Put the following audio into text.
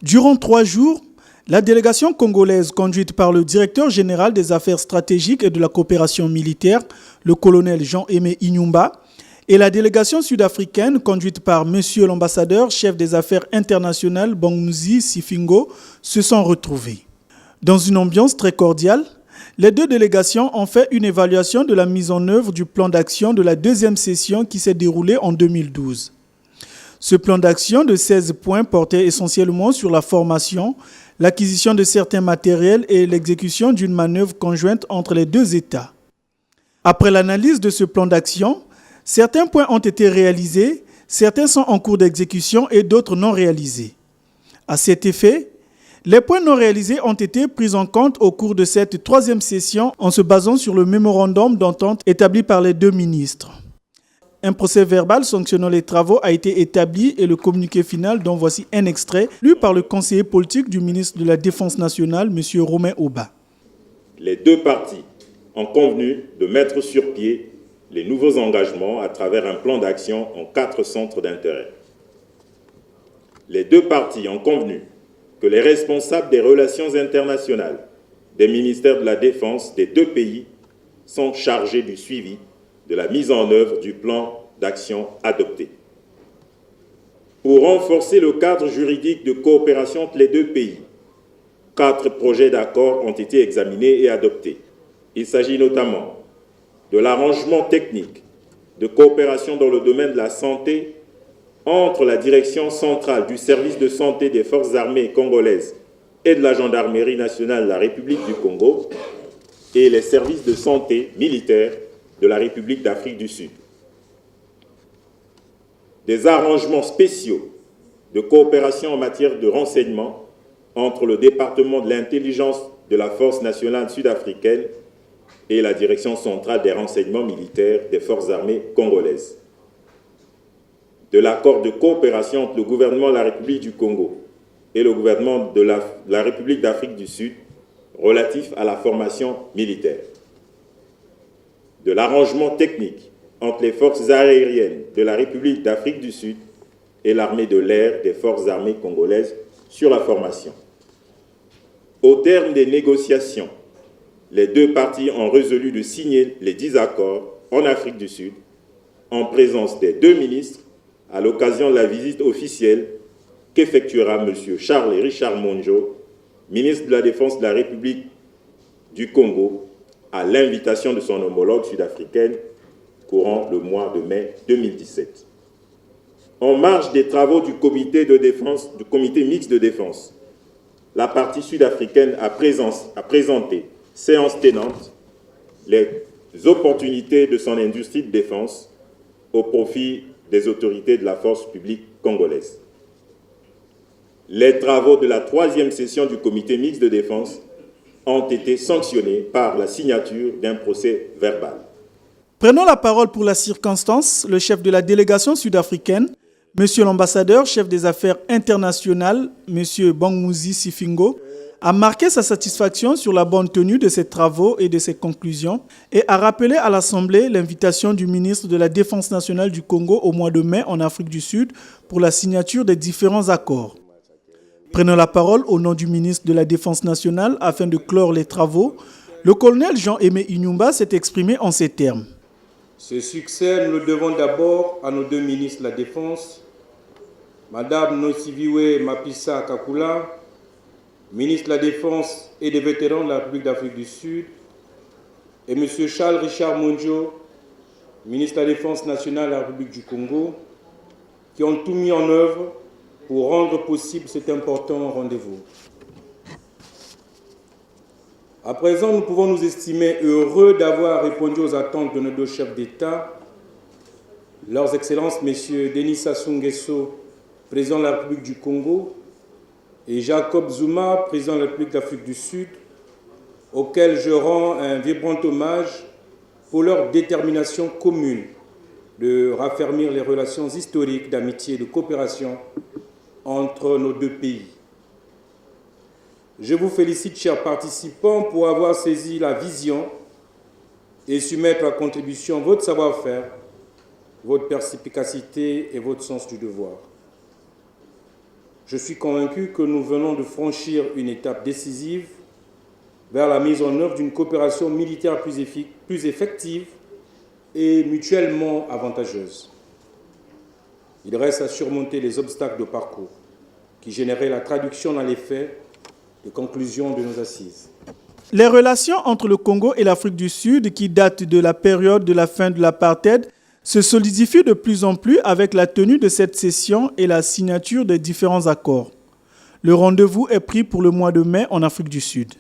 Durant 3 jours, la délégation congolaise conduite par le directeur général des affaires stratégiques et de la coopération militaire, le colonel Jean-Aimé Inyumba, et la délégation sud-africaine conduite par monsieur l'ambassadeur chef des affaires internationales Bongmuzi Sifingo se sont retrouvés. Dans une ambiance très cordiale, les deux délégations ont fait une évaluation de la mise en œuvre du plan d'action de la deuxième session qui s'est déroulée en 2012. Ce plan d'action de 16 points portait essentiellement sur la formation, l'acquisition de certains matériels et l'exécution d'une manœuvre conjointe entre les deux États. Après l'analyse de ce plan d'action, certains points ont été réalisés, certains sont en cours d'exécution et d'autres non réalisés. À cet effet, les points non réalisés ont été pris en compte au cours de cette troisième session en se basant sur le mémorandum d'entente établi par les deux ministres. Un procès verbal sanctionnant les travaux a été établi et le communiqué final dont voici un extrait lu par le conseiller politique du ministre de la Défense nationale, M. Romain Auba. Les deux parties ont convenu de mettre sur pied les nouveaux engagements à travers un plan d'action en 4 centres d'intérêt. Les deux parties ont convenu que les responsables des relations internationales, des ministères de la Défense des deux pays sont chargés du suivi de la mise en œuvre du plan d'action adopté. Pour renforcer le cadre juridique de coopération entre les deux pays, 4 projets d'accord ont été examinés et adoptés. Il s'agit notamment de l'arrangement technique de coopération dans le domaine de la santé entre la direction centrale du service de santé des forces armées congolaises et de la gendarmerie nationale de la République du Congo et les services de santé militaires de la République d'Afrique du Sud. Des arrangements spéciaux de coopération en matière de renseignement entre le département de l'intelligence de la force nationale sud-africaine et la direction centrale des renseignements militaires des forces armées congolaises. De l'accord de coopération entre le gouvernement de la République du Congo et le gouvernement de la République d'Afrique du Sud relatif à la formation militaire. De l'arrangement technique entre les forces aériennes de la République d'Afrique du Sud et l'armée de l'air des forces armées congolaises sur la formation. Au terme des négociations, les deux parties ont résolu de signer les 10 accords en Afrique du Sud en présence des deux ministres à l'occasion de la visite officielle qu'effectuera M. Charles Richard Monjo, ministre de la Défense de la République du Congo, à l'invitation de son homologue sud-africaine courant le mois de mai 2017. En marge des travaux du comité mixte de défense, la partie sud-africaine a présenté, séance tenante, les opportunités de son industrie de défense au profit des autorités de la force publique congolaise. Les travaux de la 3e session du comité mixte de défense ont été sanctionnés par la signature d'un procès verbal. Prenant la parole pour la circonstance, le chef de la délégation sud-africaine, monsieur l'ambassadeur chef des affaires internationales, monsieur Bongmuzi Sifingo, a marqué sa satisfaction sur la bonne tenue de ses travaux et de ses conclusions et a rappelé à l'Assemblée l'invitation du ministre de la Défense nationale du Congo au mois de mai en Afrique du Sud pour la signature des différents accords. Prenant la parole au nom du ministre de la Défense nationale afin de clore les travaux, le colonel Jean-Aimé Inyumba s'est exprimé en ces termes. Ce succès, nous le devons d'abord à nos deux ministres de la Défense, Madame Nosiviwe Mapisa Kakula, ministre de la Défense et des vétérans de la République d'Afrique du Sud, et M. Charles Richard Monjo, ministre de la Défense nationale de la République du Congo, qui ont tout mis en œuvre pour rendre possible cet important rendez-vous. À présent, nous pouvons nous estimer heureux d'avoir répondu aux attentes de nos deux chefs d'État, leurs Excellences, M. Denis Sassou Nguesso, président de la République du Congo, et Jacob Zuma, président de la République d'Afrique du Sud, auxquels je rends un vibrant hommage pour leur détermination commune de raffermir les relations historiques d'amitié et de coopération entre nos deux pays. Je vous félicite, chers participants, pour avoir saisi la vision et su mettre à contribution votre savoir-faire, votre perspicacité et votre sens du devoir. je suis convaincu que nous venons de franchir une étape décisive vers la mise en œuvre d'une coopération militaire plus effective et mutuellement avantageuse. Il reste à surmonter les obstacles de parcours qui généraient la traduction dans les faits des conclusions de nos assises. Les relations entre le Congo et l'Afrique du Sud, qui datent de la période de la fin de l'apartheid, se solidifient de plus en plus avec la tenue de cette session et la signature des différents accords. Le rendez-vous est pris pour le mois de mai en Afrique du Sud.